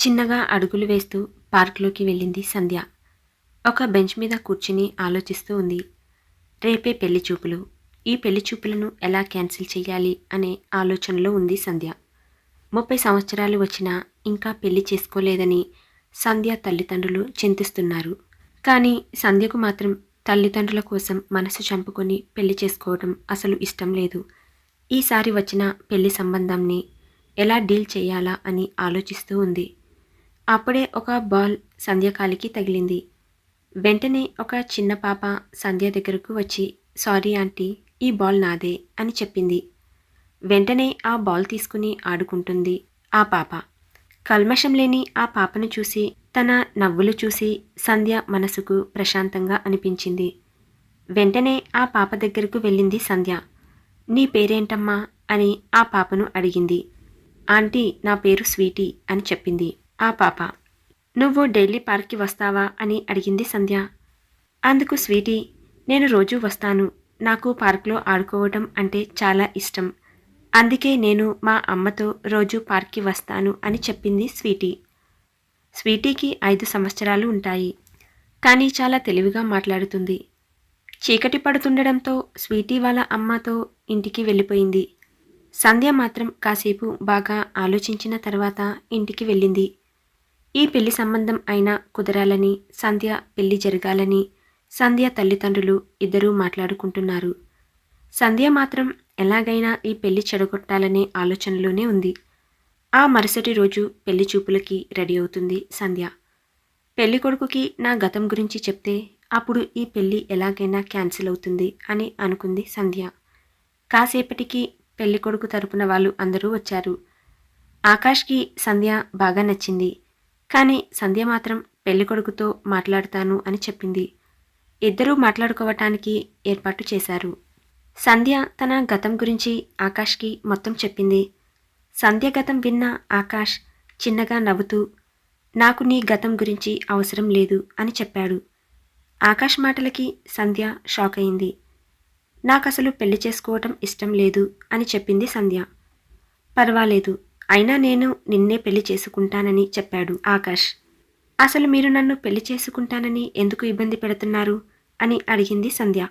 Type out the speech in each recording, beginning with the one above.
చిన్నగా అడుగులు వేస్తూ పార్కులోకి వెళ్ళింది సంధ్య. ఒక బెంచ్ మీద కూర్చుని ఆలోచిస్తూ ఉంది. రేపే పెళ్లి చూపులు. ఈ పెళ్లి చూపులను ఎలా క్యాన్సిల్ చెయ్యాలి అనే ఆలోచనలో ఉంది సంధ్య. 30 సంవత్సరాలు వచ్చినా ఇంకా పెళ్లి చేసుకోలేదని సంధ్య తల్లిదండ్రులు చింతిస్తున్నారు. కానీ సంధ్యకు మాత్రం తల్లిదండ్రుల కోసం మనసు చంపుకొని పెళ్లి చేసుకోవడం అసలు ఇష్టం లేదు. ఈసారి వచ్చిన పెళ్లి సంబంధంని ఎలా డీల్ చేయాలా అని ఆలోచిస్తూ ఉంది. అప్పుడే ఒక బాల్ సంధ్య కాలికి తగిలింది. వెంటనే ఒక చిన్న పాప సంధ్య దగ్గరకు వచ్చి, సారీ ఆంటీ, ఈ బాల్ నాదే అని చెప్పింది. వెంటనే ఆ బాల్ తీసుకుని ఆడుకుంటుంది ఆ పాప. కల్మషం లేని ఆ పాపను చూసి, తన నవ్వులు చూసి సంధ్య మనసుకు ప్రశాంతంగా అనిపించింది. వెంటనే ఆ పాప దగ్గరకు వెళ్ళింది సంధ్య. నీ పేరేంటమ్మా అని ఆ పాపను అడిగింది. ఆంటీ, నా పేరు స్వీటీ అని చెప్పింది ఆ పాప. నువ్వు డైలీ పార్క్కి వస్తావా అని అడిగింది సంధ్య. అందుకు స్వీటీ, నేను రోజూ వస్తాను. నాకు పార్క్లో ఆడుకోవడం అంటే చాలా ఇష్టం. అందుకే నేను మా అమ్మతో రోజూ పార్క్కి వస్తాను అని చెప్పింది స్వీటీ. స్వీటీకి 5 సంవత్సరాలు ఉంటాయి. కానీ చాలా తెలివిగా మాట్లాడుతుంది. చీకటి పడుతుండడంతో స్వీటీ వాళ్ళ అమ్మతో ఇంటికి వెళ్ళిపోయింది. సంధ్య మాత్రం కాసేపు బాగా ఆలోచించిన తర్వాత ఇంటికి వెళ్ళింది. ఈ పెళ్లి సంబంధం అయినా కుదరాలని, సంధ్య పెళ్లి జరగాలని సంధ్య తల్లిదండ్రులు ఇద్దరూ మాట్లాడుకుంటున్నారు. సంధ్య మాత్రం ఎలాగైనా ఈ పెళ్లి చెడగొట్టాలనే ఆలోచనలోనే ఉంది. ఆ మరుసటి రోజు పెళ్లి చూపులకి రెడీ అవుతుంది సంధ్య. పెళ్లి కొడుకుకి నా గతం గురించి చెప్తే అప్పుడు ఈ పెళ్లి ఎలాగైనా క్యాన్సిల్ అవుతుంది అని అనుకుంది సంధ్య. కాసేపటికి పెళ్లి కొడుకు తరపున వాళ్ళు అందరూ వచ్చారు. ఆకాష్కి సంధ్య బాగా నచ్చింది. కానీ సంధ్య మాత్రం పెళ్ళికొడుకుతో మాట్లాడతాను అని చెప్పింది. ఇద్దరూ మాట్లాడుకోవటానికి ఏర్పాటు చేశారు. సంధ్య తన గతం గురించి ఆకాష్కి మొత్తం చెప్పింది. సంధ్య గతం విన్న ఆకాష్ చిన్నగా నవ్వుతూ, నాకు నీ గతం గురించి అవసరం లేదు అని చెప్పాడు. ఆకాష్ మాటలకి సంధ్య షాక్ అయింది. నాకసలు పెళ్లి చేసుకోవటం ఇష్టం లేదు అని చెప్పింది సంధ్య. పర్వాలేదు, అయినా నేను నిన్నే పెళ్లి చేసుకుంటానని చెప్పాడు ఆకాష్. అసలు మీరు నన్ను పెళ్లి చేసుకుంటానని ఎందుకు ఇబ్బంది పెడుతున్నారు అని అడిగింది సంధ్య.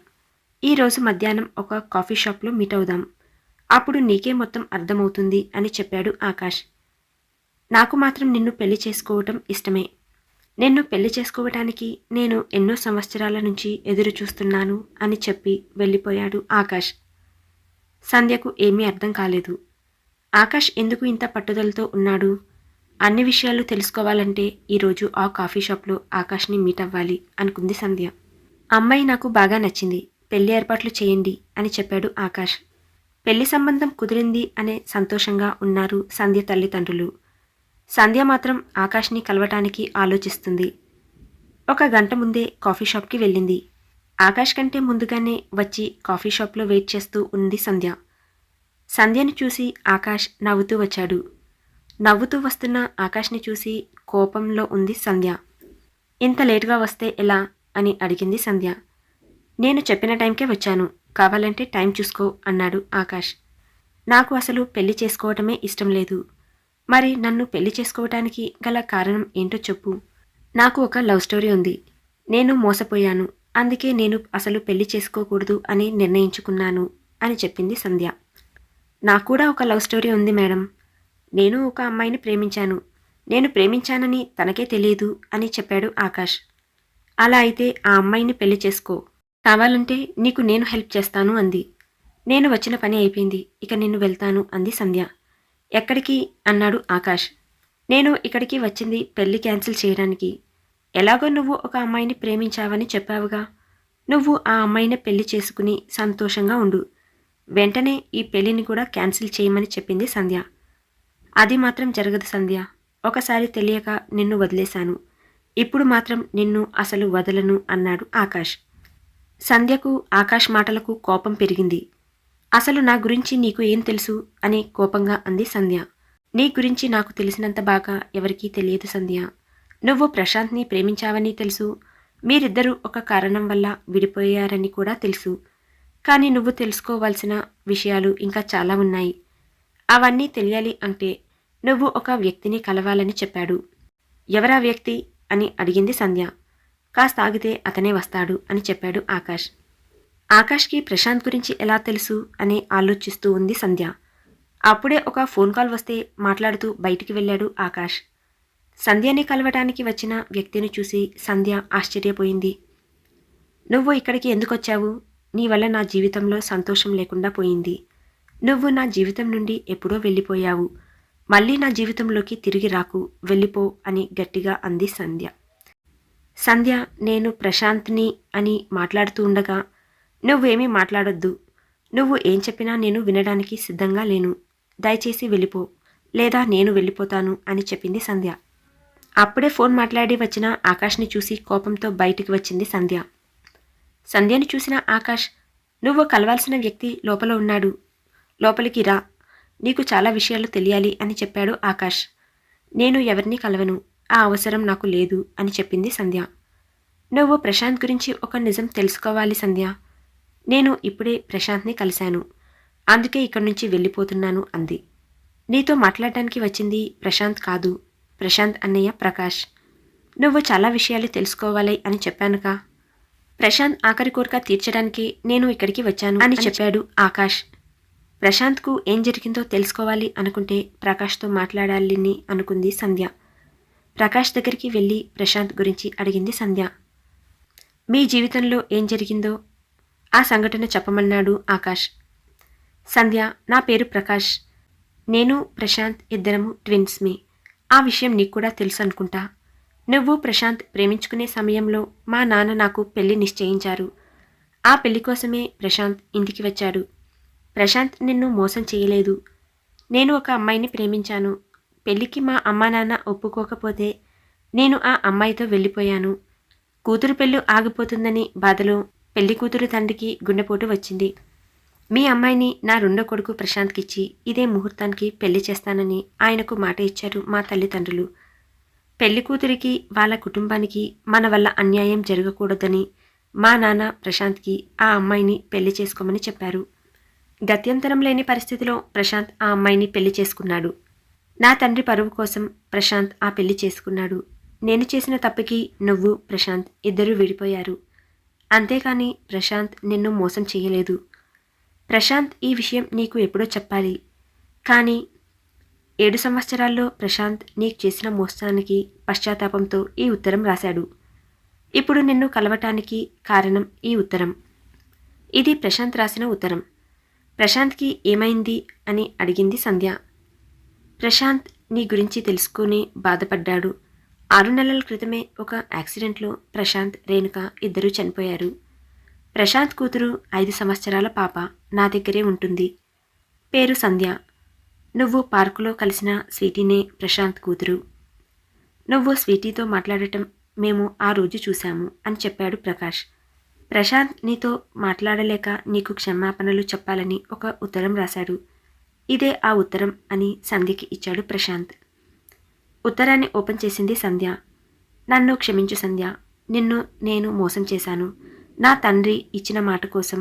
ఈరోజు మధ్యాహ్నం ఒక కాఫీ షాప్లో మీట్ అవుదాం. అప్పుడు నీకే మొత్తం అర్థమవుతుంది అని చెప్పాడు ఆకాష్. నాకు మాత్రం నిన్ను పెళ్లి చేసుకోవటం ఇష్టమే. నిన్ను పెళ్లి చేసుకోవటానికి నేను ఎన్నో సంవత్సరాల నుంచి ఎదురు చూస్తున్నాను అని చెప్పి వెళ్ళిపోయాడు ఆకాష్. సంధ్యకు ఏమీ అర్థం కాలేదు. ఆకాష్ ఎందుకు ఇంత పట్టుదలతో ఉన్నాడు? అన్ని విషయాలు తెలుసుకోవాలంటే ఈరోజు ఆ కాఫీ షాప్లో ఆకాష్ని మీట్ అవ్వాలి అనుకుంది సంధ్య. అమ్మాయి నాకు బాగా నచ్చింది, పెళ్లి ఏర్పాట్లు చేయండి అని చెప్పాడు ఆకాష్. పెళ్లి సంబంధం కుదిరింది అనే సంతోషంగా ఉన్నారు సంధ్య తల్లిదండ్రులు. సంధ్య మాత్రం ఆకాష్ని కలవటానికి ఆలోచిస్తుంది. 1 గంట ముందే కాఫీ షాప్కి వెళ్ళింది. ఆకాష్ కంటే ముందుగానే వచ్చి కాఫీ షాప్లో వెయిట్ చేస్తూ ఉంది సంధ్య. సంధ్యను చూసి ఆకాష్ నవ్వుతూ వచ్చాడు. నవ్వుతూ వస్తున్న ఆకాష్ని చూసి కోపంలో ఉంది సంధ్య. ఇంత లేటుగా వస్తే ఎలా అని అడిగింది సంధ్య. నేను చెప్పిన టైంకే వచ్చాను, కావాలంటే టైం చూసుకో అన్నాడు ఆకాష్. నాకు అసలు పెళ్లి చేసుకోవటమే ఇష్టం లేదు. మరి నన్ను పెళ్లి చేసుకోవటానికి గల కారణం ఏంటో చెప్పు. నాకు ఒక లవ్ స్టోరీ ఉంది. నేను మోసపోయాను. అందుకే నేను అసలు పెళ్లి చేసుకోకూడదు అని నిర్ణయించుకున్నాను అని చెప్పింది సంధ్య. నాకు కూడా ఒక లవ్ స్టోరీ ఉంది మేడం. నేను ఒక అమ్మాయిని ప్రేమించాను. నేను ప్రేమించానని తనకే తెలియదు అని చెప్పాడు ఆకాష్. అలా అయితే ఆ అమ్మాయిని పెళ్లి చేసుకో. కావాలంటే నీకు నేను హెల్ప్ చేస్తాను అంది. నేను వచ్చిన పని అయిపోయింది, ఇక నేను వెళ్తాను అంది సంధ్య. ఎక్కడికి అన్నాడు ఆకాష్. నేను ఇక్కడికి వచ్చింది పెళ్లి క్యాన్సిల్ చేయడానికి. ఎలాగో నువ్వు ఒక అమ్మాయిని ప్రేమించావని చెప్పావుగా. నువ్వు ఆ అమ్మాయిని పెళ్లి చేసుకుని సంతోషంగా ఉండు. వెంటనే ఈ పెళ్లిని కూడా క్యాన్సిల్ చేయమని చెప్పింది సంధ్య. అది మాత్రం జరగదు సంధ్య. ఒకసారి తెలియక నిన్ను వదిలేశాను. ఇప్పుడు మాత్రం నిన్ను అసలు వదలను అన్నాడు ఆకాష్. సంధ్యకు ఆకాష్ మాటలకు కోపం పెరిగింది. అసలు నా గురించి నీకు ఏం తెలుసు అని కోపంగా అంది సంధ్య. నీ గురించి నాకు తెలిసినంత బాగా ఎవరికీ తెలియదు సంధ్య. నువ్వు ప్రశాంత్ని ప్రేమించావని తెలుసు. మీరిద్దరూ ఒక కారణం వల్ల విడిపోయారని కూడా తెలుసు. కానీ నువ్వు తెలుసుకోవాల్సిన విషయాలు ఇంకా చాలా ఉన్నాయి. అవన్నీ తెలియాలి అంటే నువ్వు ఒక వ్యక్తిని కలవాలని చెప్పాడు. ఎవరా వ్యక్తి అని అడిగింది సంధ్య. కాస్త ఆగితే అతనే వస్తాడు అని చెప్పాడు ఆకాష్. ఆకాష్కి ప్రశాంత్ గురించి ఎలా తెలుసు అని ఆలోచిస్తూ ఉంది సంధ్య. అప్పుడే ఒక ఫోన్ కాల్ వస్తే మాట్లాడుతూ బయటికి వెళ్ళాడు ఆకాష్. సంధ్యని కలవటానికి వచ్చిన వ్యక్తిని చూసి సంధ్య ఆశ్చర్యపోయింది. నువ్వు ఇక్కడికి ఎందుకొచ్చావు? నీ వల్ల నా జీవితంలో సంతోషం లేకుండా పోయింది. నువ్వు నా జీవితం నుండి ఎప్పుడో వెళ్ళిపోయావు. మళ్ళీ నా జీవితంలోకి తిరిగి రాకు, వెళ్ళిపో అని గట్టిగా అంది సంధ్య. సంధ్య నేను ప్రశాంత్ని అని మాట్లాడుతూ ఉండగా, నువ్వేమీ మాట్లాడొద్దు. నువ్వు ఏం చెప్పినా నేను వినడానికి సిద్ధంగా లేను. దయచేసి వెళ్ళిపో, లేదా నేను వెళ్ళిపోతాను అని చెప్పింది సంధ్య. అప్పుడే ఫోన్ మాట్లాడి వచ్చిన ఆకాష్ని చూసి కోపంతో బయటికి వచ్చింది సంధ్య. సంధ్యని చూసిన ఆకాష్, నువ్వు కలవాల్సిన వ్యక్తి లోపల ఉన్నాడు, లోపలికి రా, నీకు చాలా విషయాలు తెలియాలి అని చెప్పాడు ఆకాష్. నేను ఎవరిని కలవను, ఆ అవసరం నాకు లేదు అని చెప్పింది సంధ్య. నువ్వు ప్రశాంత్ గురించి ఒక నిజం తెలుసుకోవాలి సంధ్య. నేను ఇప్పుడే ప్రశాంత్ని కలిశాను, అందుకే ఇక్కడి నుంచి వెళ్ళిపోతున్నాను అంది. నీతో మాట్లాడటానికి వచ్చింది ప్రశాంత్ కాదు, ప్రశాంత్ అన్నయ్య ప్రకాష్. నువ్వు చాలా విషయాలు తెలుసుకోవాలి అని చెప్పానుగా. ప్రశాంత్ ఆఖరి కోరిక తీర్చడానికి నేను ఇక్కడికి వచ్చాను అని చెప్పాడు ఆకాష్. ప్రశాంత్కు ఏం జరిగిందో తెలుసుకోవాలి అనుకుంటే ప్రకాష్తో మాట్లాడాలని అనుకుంది సంధ్య. ప్రకాష్ దగ్గరికి వెళ్ళి ప్రశాంత్ గురించి అడిగింది సంధ్య. మీ జీవితంలో ఏం జరిగిందో ఆ సంఘటన చెప్పమన్నాడు ఆకాష్. సంధ్య, నా పేరు ప్రకాష్. నేను ప్రశాంత్ ఇద్దరము ట్విన్స్మి. ఆ విషయం నీకు కూడా తెలుసు అనుకుంటా. నువ్వు ప్రశాంత్ ప్రేమించుకునే సమయంలో మా నాన్న నాకు పెళ్లి నిశ్చయించారు. ఆ పెళ్లి కోసమే ప్రశాంత్ ఇంటికి వచ్చాడు. ప్రశాంత్ నిన్ను మోసం చేయలేదు. నేను ఒక అమ్మాయిని ప్రేమించాను. పెళ్లికి మా అమ్మా నాన్న ఒప్పుకోకపోతే నేను ఆ అమ్మాయితో వెళ్ళిపోయాను. కూతురు పెళ్లి ఆగిపోతుందని బాధలో పెళ్లి కూతురు తండ్రికి గుండెపోటు వచ్చింది. మీ అమ్మాయిని నా రెండో కొడుకు ప్రశాంత్కిచ్చి ఇదే ముహూర్తానికి పెళ్లి చేస్తానని ఆయనకు మాట ఇచ్చారు మా తల్లిదండ్రులు. పెళ్లి కూతురికి వాళ్ళ కుటుంబానికి మన వల్ల అన్యాయం జరగకూడదని మా నాన్న ప్రశాంత్కి ఆ అమ్మాయిని పెళ్లి చేసుకోమని చెప్పారు. గత్యంతరం లేని పరిస్థితిలో ప్రశాంత్ ఆ అమ్మాయిని పెళ్లి చేసుకున్నాడు. నా తండ్రి పరువు కోసం ప్రశాంత్ ఆ పెళ్లి చేసుకున్నాడు. నేను చేసిన తప్పుకి నువ్వు ప్రశాంత్ ఇద్దరూ విడిపోయారు. అంతేకాని ప్రశాంత్ నిన్ను మోసం చేయలేదు. ప్రశాంత్ ఈ విషయం నీకు ఎప్పుడో చెప్పాలి. కానీ 7 సంవత్సరాల్లో ప్రశాంత్ నీకు చేసిన మోసానికి పశ్చాత్తాపంతో ఈ ఉత్తరం రాశాడు. ఇప్పుడు నిన్ను కలవటానికి కారణం ఈ ఉత్తరం. ఇది ప్రశాంత్ రాసిన ఉత్తరం. ప్రశాంత్కి ఏమైంది అని అడిగింది సంధ్య. ప్రశాంత్ నీ గురించి తెలుసుకుని బాధపడ్డాడు. 6 నెలల క్రితమే ఒక యాక్సిడెంట్లో ప్రశాంత్, రేణుక ఇద్దరూ చనిపోయారు. ప్రశాంత్ కూతురు 5 సంవత్సరాల పాప నా దగ్గరే ఉంటుంది. పేరు సంధ్య. నువ్వు పార్కులో కలిసిన స్వీటీనే ప్రశాంత్ కూతురు. నువ్వు స్వీటీతో మాట్లాడటం మేము ఆ రోజు చూశాము అని చెప్పాడు ప్రకాష్. ప్రశాంత్ నీతో మాట్లాడలేక నీకు క్షమాపణలు చెప్పాలని ఒక ఉత్తరం రాశాడు. ఇదే ఆ ఉత్తరం అని సంధ్యకి ఇచ్చాడు ప్రశాంత్. ఉత్తరాన్ని ఓపెన్ చేసింది సంధ్య. నన్ను క్షమించు సంధ్య, నిన్ను నేను మోసం చేశాను. నా తండ్రి ఇచ్చిన మాట కోసం,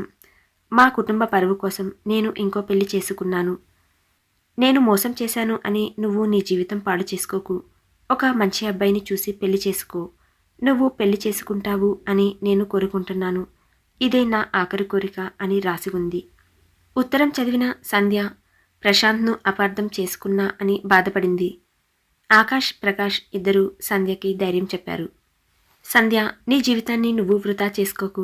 మా కుటుంబ పరువు కోసం నేను ఇంకో పెళ్లి చేసుకున్నాను. నేను మోసం చేశాను అని నువ్వు నీ జీవితం పాడు చేసుకోకు. ఒక మంచి అబ్బాయిని చూసి పెళ్లి చేసుకో. నువ్వు పెళ్లి చేసుకుంటావు అని నేను కోరుకుంటున్నాను. ఇదే నా ఆఖరి కోరిక అని రాసి ఉంది. ఉత్తరం చదివిన సంధ్య ప్రశాంత్ను అపార్థం చేసుకున్నా అని బాధపడింది. ఆకాష్, ప్రకాష్ ఇద్దరూ సంధ్యకి ధైర్యం చెప్పారు. సంధ్య, నీ జీవితాన్ని నువ్వు వృధా చేసుకోకు.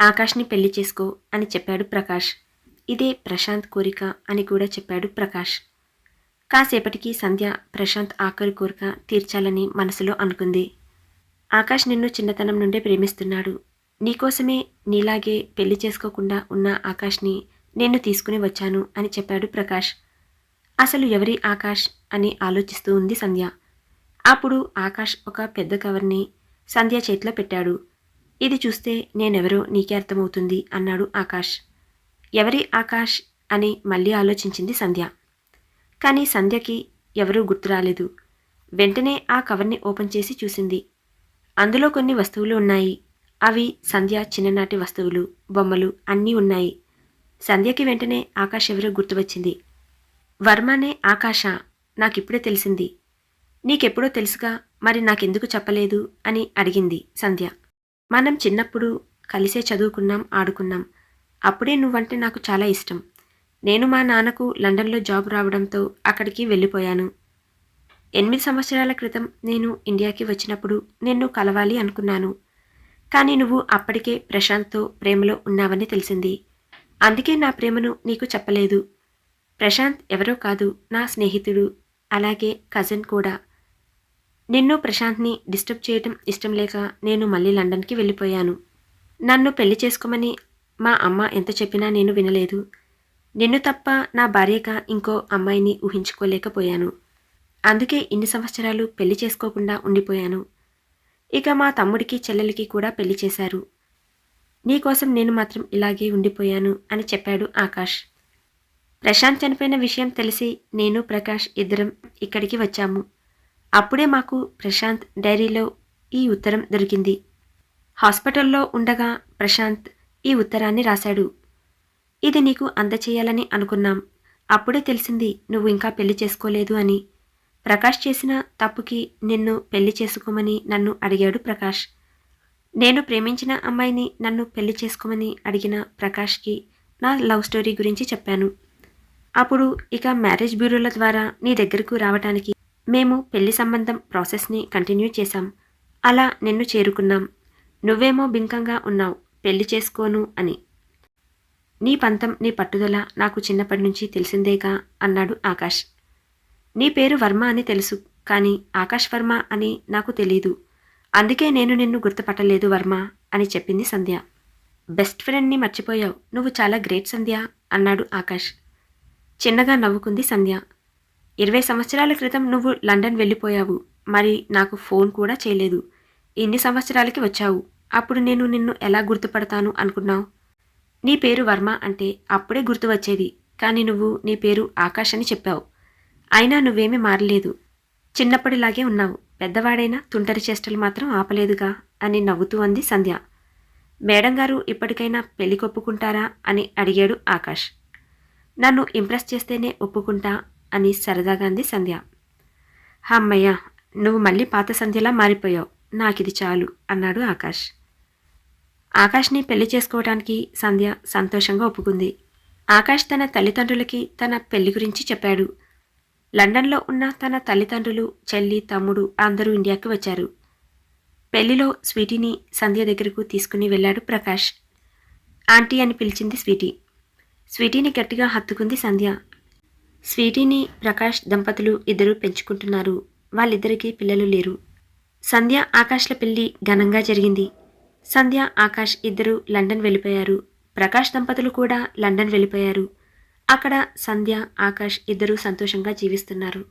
ఆకాష్ని పెళ్లి చేసుకో అని చెప్పాడు ప్రకాష్. ఇదే ప్రశాంత్ కోరిక అని కూడా చెప్పాడు ప్రకాష్. కాసేపటికి సంధ్య ప్రశాంత్ ఆఖరి కోరిక తీర్చాలని మనసులో అనుకుంది. ఆకాష్ నిన్ను చిన్నతనం నుండే ప్రేమిస్తున్నాడు. నీకోసమే నీలాగే పెళ్లి చేసుకోకుండా ఉన్న ఆకాష్ని నేను తీసుకుని వచ్చాను అని చెప్పాడు ప్రకాష్. అసలు ఎవరి ఆకాష్ అని ఆలోచిస్తూ ఉంది సంధ్య. అప్పుడు ఆకాష్ ఒక పెద్ద కవర్ని సంధ్య చేతిలో పెట్టాడు. ఇది చూస్తే నేనెవరో నీకే అర్థమవుతుంది అన్నాడు ఆకాష్. ఎవరి ఆకాష్ అని మళ్ళీ ఆలోచించింది సంధ్య. కానీ సంధ్యకి ఎవరూ గుర్తురాలేదు. వెంటనే ఆ కవర్ని ఓపెన్ చేసి చూసింది. అందులో కొన్ని వస్తువులు ఉన్నాయి. అవి సంధ్య చిన్ననాటి వస్తువులు, బొమ్మలు అన్నీ ఉన్నాయి. సంధ్యకి వెంటనే ఆకాష్ ఎవరో గుర్తువచ్చింది. వర్మనే ఆకాష, నాకిప్పుడే తెలిసింది. నీకెప్పుడో తెలుసుగా, మరి నాకెందుకు చెప్పలేదు అని అడిగింది సంధ్య. మనం చిన్నప్పుడు కలిసే చదువుకున్నాం, ఆడుకున్నాం. అప్పుడే నువ్వంటే నాకు చాలా ఇష్టం. నేను మా నాన్నకు లండన్లో జాబ్ రావడంతో అక్కడికి వెళ్ళిపోయాను. 8 సంవత్సరాల క్రితం నేను ఇండియాకి వచ్చినప్పుడు నిన్ను కలవాలి అనుకున్నాను. కానీ నువ్వు అప్పటికే ప్రశాంత్తో ప్రేమలో ఉన్నావని తెలిసింది. అందుకే నా ప్రేమను నీకు చెప్పలేదు. ప్రశాంత్ ఎవరో కాదు, నా స్నేహితుడు, అలాగే కజిన్ కూడా. నిన్ను ప్రశాంత్ని డిస్టర్బ్ చేయటం ఇష్టం లేక నేను మళ్ళీ లండన్కి వెళ్ళిపోయాను. నన్ను పెళ్లి చేసుకోమని మా అమ్మ ఎంత చెప్పినా నేను వినలేదు. నిన్ను తప్ప నా భార్యగా ఇంకో అమ్మాయిని ఊహించుకోలేకపోయాను. అందుకే ఇన్ని సంవత్సరాలు పెళ్లి చేసుకోకుండా ఉండిపోయాను. ఇక మా తమ్ముడికి చెల్లెలికి కూడా పెళ్లి చేశారు. నీకోసం నేను మాత్రం ఇలాగే ఉండిపోయాను అని చెప్పాడు ఆకాష్. ప్రశాంత్ చనిపోయిన విషయం తెలిసి నేను ప్రకాష్ ఇద్దరం ఇక్కడికి వచ్చాము. అప్పుడే మాకు ప్రశాంత్ డైరీలో ఈ ఉత్తరం దొరికింది. హాస్పిటల్లో ఉండగా ప్రశాంత్ ఈ ఉత్తరాన్ని రాశాడు. ఇది నీకు అందచేయాలని అనుకున్నాం. అప్పుడే తెలిసింది నువ్వు ఇంకా పెళ్లి చేసుకోలేదు అని. ప్రకాష్ చేసిన తప్పుకి నిన్ను పెళ్లి చేసుకోమని నన్ను అడిగాడు ప్రకాష్. నేను ప్రేమించిన అమ్మాయిని నన్ను పెళ్లి చేసుకోమని అడిగిన ప్రకాష్కి నా లవ్ స్టోరీ గురించి చెప్పాను. అప్పుడు ఇక మ్యారేజ్ బ్యూరోల ద్వారా నీ దగ్గరకు రావటానికి మేము పెళ్లి సంబంధం ప్రాసెస్ని కంటిన్యూ చేశాం. అలా నిన్ను చేరుకున్నాం. నువ్వేమో బింకంగా ఉన్నావు, పెళ్లి చేసుకోను అని. నీ పంతం, నీ పట్టుదల నాకు చిన్నప్పటి నుంచి తెలిసిందేగా అన్నాడు ఆకాష్. నీ పేరు వర్మ అని తెలుసు, కానీ ఆకాష్ వర్మ అని నాకు తెలీదు. అందుకే నేను నిన్ను గుర్తుపట్టలేదు వర్మ అని చెప్పింది సంధ్య. బెస్ట్ ఫ్రెండ్ని మర్చిపోయావు, నువ్వు చాలా గ్రేట్ సంధ్య అన్నాడు ఆకాష్. చిన్నగా నవ్వుకుంది సంధ్య. 20 సంవత్సరాల క్రితం నువ్వు లండన్ వెళ్ళిపోయావు. మరి నాకు ఫోన్ కూడా చేయలేదు. ఇన్ని సంవత్సరాలకి వచ్చావు. అప్పుడు నేను నిన్ను ఎలా గుర్తుపడతాను అనుకున్నావు? నీ పేరు వర్మ అంటే అప్పుడే గుర్తు వచ్చేది. కానీ నువ్వు నీ పేరు ఆకాష్ అని చెప్పావు. అయినా నువ్వేమీ మారలేదు. చిన్నప్పటిలాగే ఉన్నావు. పెద్దవాడైనా తుంటరి చేష్టలు మాత్రం ఆపలేదుగా అని నవ్వుతూ అంది సంధ్య. మేడం గారు ఇప్పటికైనా పెళ్లి ఒప్పుకుంటారా అని అడిగాడు ఆకాష్. నన్ను ఇంప్రెస్ చేస్తేనే ఒప్పుకుంటా అని సరదాగా అంది సంధ్య. హమ్మయ్య, నువ్వు మళ్ళీ పాత సంధ్యలా మారిపోయావు. నాకిది చాలు అన్నాడు ఆకాష్. ఆకాష్ని పెళ్లి చేసుకోవడానికి సంధ్య సంతోషంగా ఒప్పుకుంది. ఆకాష్ తన తల్లిదండ్రులకి తన పెళ్లి గురించి చెప్పాడు. లండన్లో ఉన్న తన తల్లిదండ్రులు, చెల్లి, తమ్ముడు అందరూ ఇండియాకి వచ్చారు. పెళ్లిలో స్వీటీని సంధ్య దగ్గరకు తీసుకుని వెళ్ళాడు ప్రకాష్. ఆంటీ అని పిలిచింది స్వీటీ. స్వీటీని గట్టిగా హత్తుకుంది సంధ్య. స్వీటీని ప్రకాష్ దంపతులు ఇద్దరూ పెంచుకుంటున్నారు. వాళ్ళిద్దరికీ పిల్లలు లేరు. సంధ్య ఆకాష్ల పెళ్లి ఘనంగా జరిగింది. సంధ్య, ఆకాష్ ఇద్దరూ లండన్ వెళ్ళిపోయారు. ప్రకాష్ దంపతులు కూడా లండన్ వెళ్ళిపోయారు. అక్కడ సంధ్య, ఆకాష్ ఇద్దరూ సంతోషంగా జీవిస్తున్నారు.